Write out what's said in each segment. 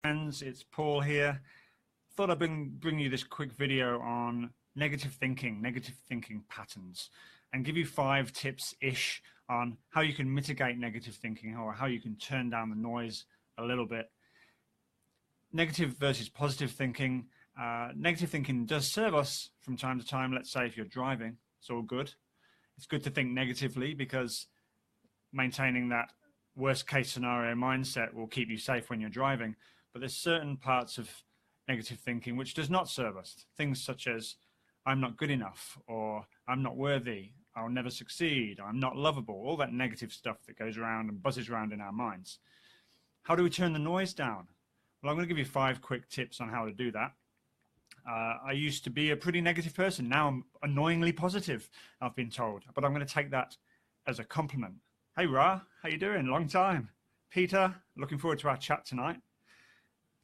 Friends, it's Paul here. Thought I'd bring you this quick video on negative thinking patterns, and give you 5 tips-ish on how you can mitigate negative thinking or how you can turn down the noise a little bit. Negative versus positive thinking. Negative thinking does serve us from time to time. Let's say if you're driving, it's all good. It's good to think negatively because maintaining that worst case scenario mindset will keep you safe when you're driving. But there's certain parts of negative thinking which does not serve us. Things such as, I'm not good enough, or I'm not worthy, I'll never succeed, I'm not lovable, all that negative stuff that goes around and buzzes around in our minds. How do we turn the noise down? Well, I'm going to give you 5 quick tips on how to do that. I used to be a pretty negative person. Now I'm annoyingly positive, I've been told. But I'm going to take that as a compliment. Hey, Ra, how you doing? Long time. Peter, looking forward to our chat tonight.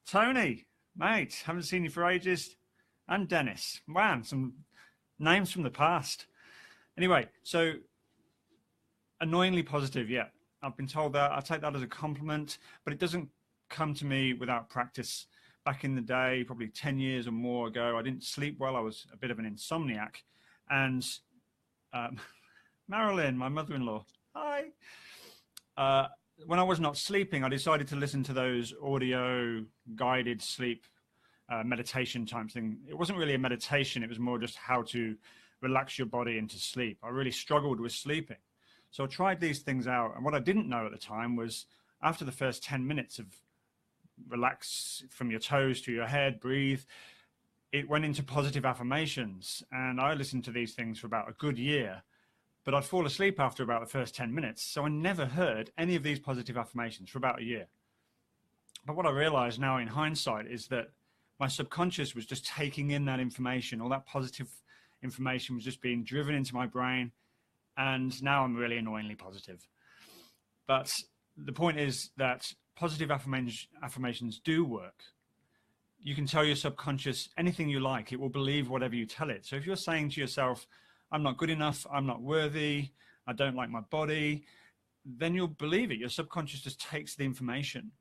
Tony, mate, haven't seen you for ages. And Dennis. Man, some names from the past. Anyway, so annoyingly positive, yeah. I've been told that. I take that as a compliment, but it doesn't come to me without practice. Back in the day, probably 10 years or more ago, I didn't sleep well. I was a bit of an insomniac. And Marilyn, my mother-in-law, hi. When I was not sleeping, I decided to listen to those audio guided sleep meditation type thing. It wasn't really a meditation. It was more just how to relax your body into sleep. I really struggled with sleeping. So I tried these things out. And what I didn't know at the time was after the first 10 minutes of relax from your toes to your head, breathe, it went into positive affirmations. And I listened to these things for about a good year, but I'd fall asleep after about the first 10 minutes. So I never heard any of these positive affirmations for about a year. But what I realized now in hindsight is that my subconscious was just taking in that information. All that positive information was just being driven into my brain. And now I'm really annoyingly positive. But the point is that positive affirmations do work. You can tell your subconscious anything you like. It will believe whatever you tell it. So if you're saying to yourself, I'm not good enough, I'm not worthy, I don't like my body, then you'll believe it. Your subconscious just takes the information.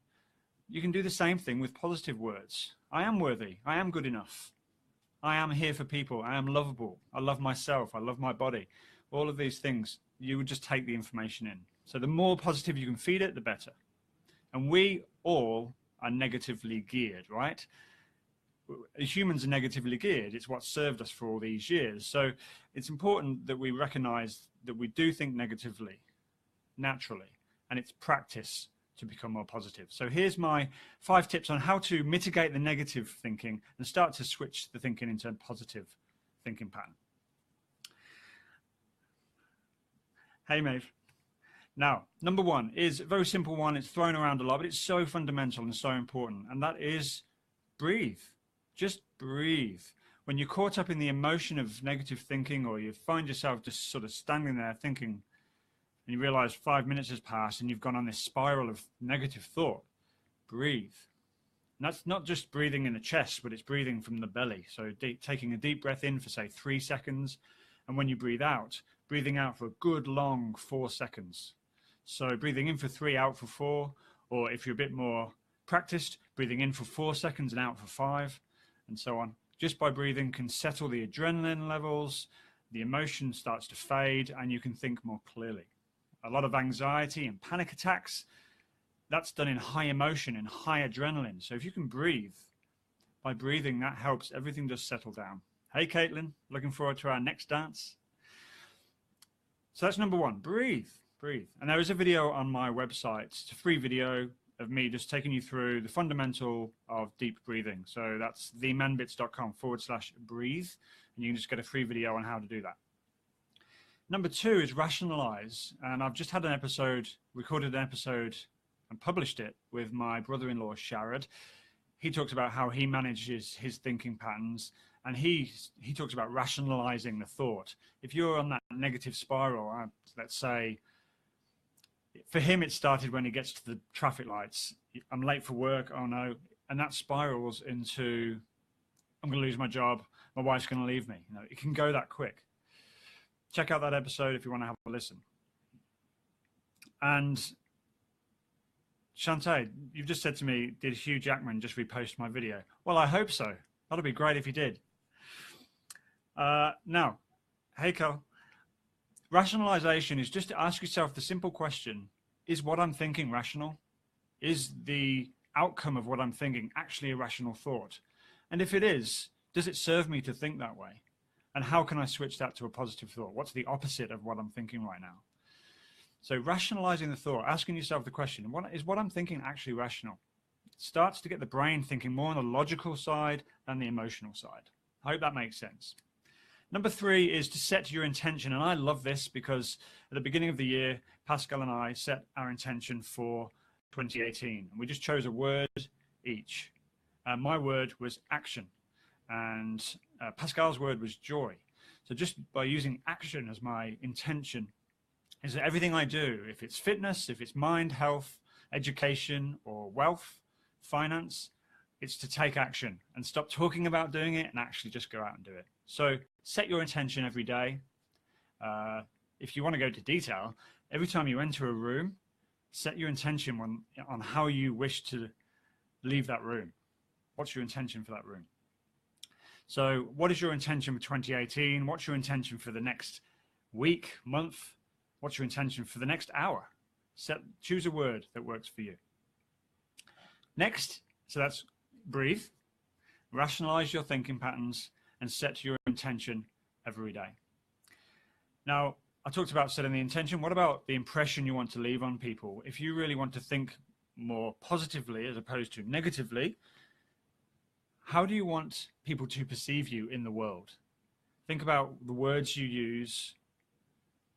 You can do the same thing with positive words. I am worthy, I am good enough, I am here for people, I am lovable, I love myself, I love my body. All of these things, you would just take the information in. So the more positive you can feed it, the better. And we all are negatively geared, right? Humans are negatively geared. It's what served us for all these years. So it's important that we recognize that we do think negatively, naturally, and it's practice to become more positive. So here's my 5 tips on how to mitigate the negative thinking and start to switch the thinking into a positive thinking pattern. Hey, Maeve. Now, number 1 is a very simple one. It's thrown around a lot, but it's so fundamental and so important. And that is breathe. Just breathe. When you're caught up in the emotion of negative thinking, or you find yourself just sort of standing there thinking, and you realize 5 minutes has passed and you've gone on this spiral of negative thought, breathe. And that's not just breathing in the chest, but it's breathing from the belly. So taking a deep breath in for, say, 3 seconds. And when you breathe out, breathing out for a good long 4 seconds. So breathing in for 3, out for 4, or if you're a bit more practiced, breathing in for 4 seconds and out for 5, and so on. Just by breathing can settle the adrenaline levels, the emotion starts to fade, and you can think more clearly. A lot of anxiety and panic attacks, that's done in high emotion and high adrenaline. So if you can breathe, by breathing, that helps everything just settle down. Hey, Caitlin, looking forward to our next dance. So that's number 1, breathe. Breathe. And there is a video on my website. It's a free video of me just taking you through the fundamental of deep breathing. So that's themanbits.com/breathe. And you can just get a free video on how to do that. Number 2 is rationalize. And I've just had recorded an episode and published it with my brother-in-law, Sharad. He talks about how he manages his thinking patterns. And he talks about rationalizing the thought. If you're on that negative spiral, let's say, for him, it started when he gets to the traffic lights. I'm late for work, oh no. And that spirals into, I'm going to lose my job, my wife's going to leave me. You know, it can go that quick. Check out that episode if you want to have a listen. And Shantae, you've just said to me, did Hugh Jackman just repost my video? Well, I hope so. That'd be great if he did. Now, hey, Carl. Rationalization is just to ask yourself the simple question, is what I'm thinking rational? Is the outcome of what I'm thinking actually a rational thought? And if it is, does it serve me to think that way? And how can I switch that to a positive thought? What's the opposite of what I'm thinking right now? So rationalizing the thought, asking yourself the question, is what I'm thinking actually rational? It starts to get the brain thinking more on the logical side than the emotional side. I hope that makes sense. Number 3 is to set your intention. And I love this because at the beginning of the year, Pascal and I set our intention for 2018. And we just chose a word each. My word was action. And Pascal's word was joy. So just by using action as my intention, is that everything I do, if it's fitness, if it's mind, health, education, or wealth, finance, it's to take action and stop talking about doing it and actually just go out and do it. So set your intention every day. If you want to go to detail, every time you enter a room, set your intention on how you wish to leave that room. What's your intention for that room? So what is your intention for 2018? What's your intention for the next week, month? What's your intention for the next hour? Choose a word that works for you. Next, so that's breathe, rationalize your thinking patterns, and set your intention every day. Now, I talked about setting the intention. What about the impression you want to leave on people? If you really want to think more positively as opposed to negatively, how do you want people to perceive you in the world? Think about the words you use,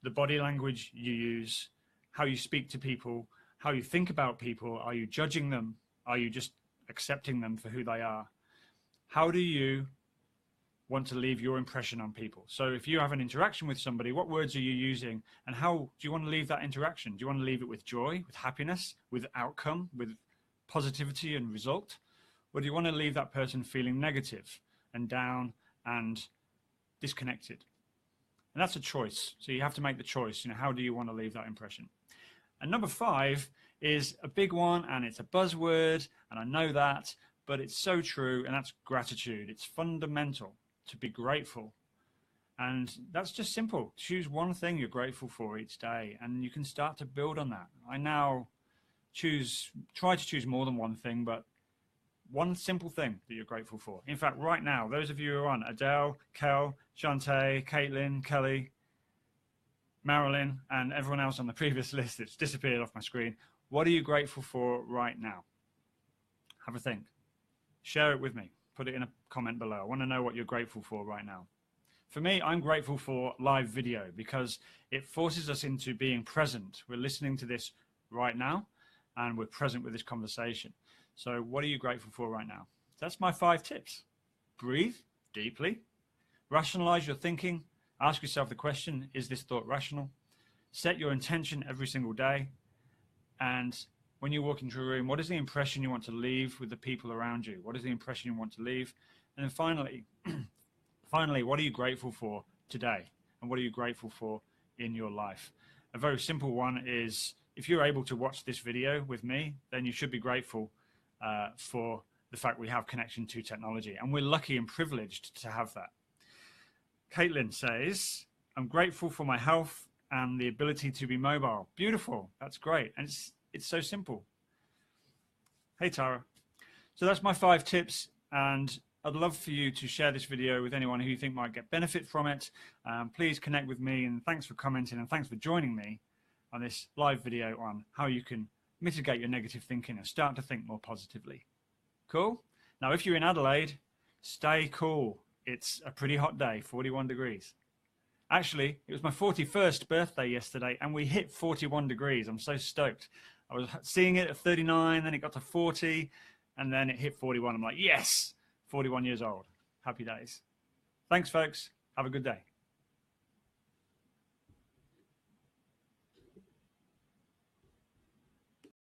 the body language you use, how you speak to people, how you think about people. Are you judging them? Are you just accepting them for who they are? How do you want to leave your impression on people? So if you have an interaction with somebody, what words are you using, and how do you want to leave that interaction? Do you want to leave it with joy, with happiness, with outcome, with positivity and result? Or do you want to leave that person feeling negative and down and disconnected? And that's a choice. So you have to make the choice. How do you want to leave that impression? And number 5 is a big one, and it's a buzzword, and I know that, but it's so true, and that's gratitude. It's fundamental to be grateful. And that's just simple. Choose one thing you're grateful for each day, and you can start to build on that. I now try to choose more than one thing, but one simple thing that you're grateful for. In fact, right now, those of you who are on, Adele, Kel, Shantae, Caitlin, Kelly, Marilyn, and everyone else on the previous list that's disappeared off my screen, what are you grateful for right now? Have a think. Share it with me. Put it in a comment below. I want to know what you're grateful for right now. For me, I'm grateful for live video because it forces us into being present. We're listening to this right now, and we're present with this conversation. So what are you grateful for right now? That's my 5 tips. Breathe deeply. Rationalize your thinking. Ask yourself the question, is this thought rational? Set your intention every single day. And when you walk into a room, what is the impression you want to leave with the people around you? What is the impression you want to leave? And then finally, what are you grateful for today? And what are you grateful for in your life? A very simple one is, if you're able to watch this video with me, then you should be grateful for the fact we have connection to technology. And we're lucky and privileged to have that. Caitlin says, I'm grateful for my health and the ability to be mobile. Beautiful. That's great. And it's so simple. Hey, Tara. So that's my 5 tips. And I'd love for you to share this video with anyone who you think might get benefit from it. Please connect with me, and thanks for commenting, and thanks for joining me on this live video on how you can mitigate your negative thinking and start to think more positively. Cool? Now, if you're in Adelaide, stay cool. It's a pretty hot day, 41 degrees. Actually, it was my 41st birthday yesterday, and we hit 41 degrees. I'm so stoked. I was seeing it at 39, then it got to 40, and then it hit 41. I'm like, yes, 41 years old. Happy days. Thanks, folks. Have a good day.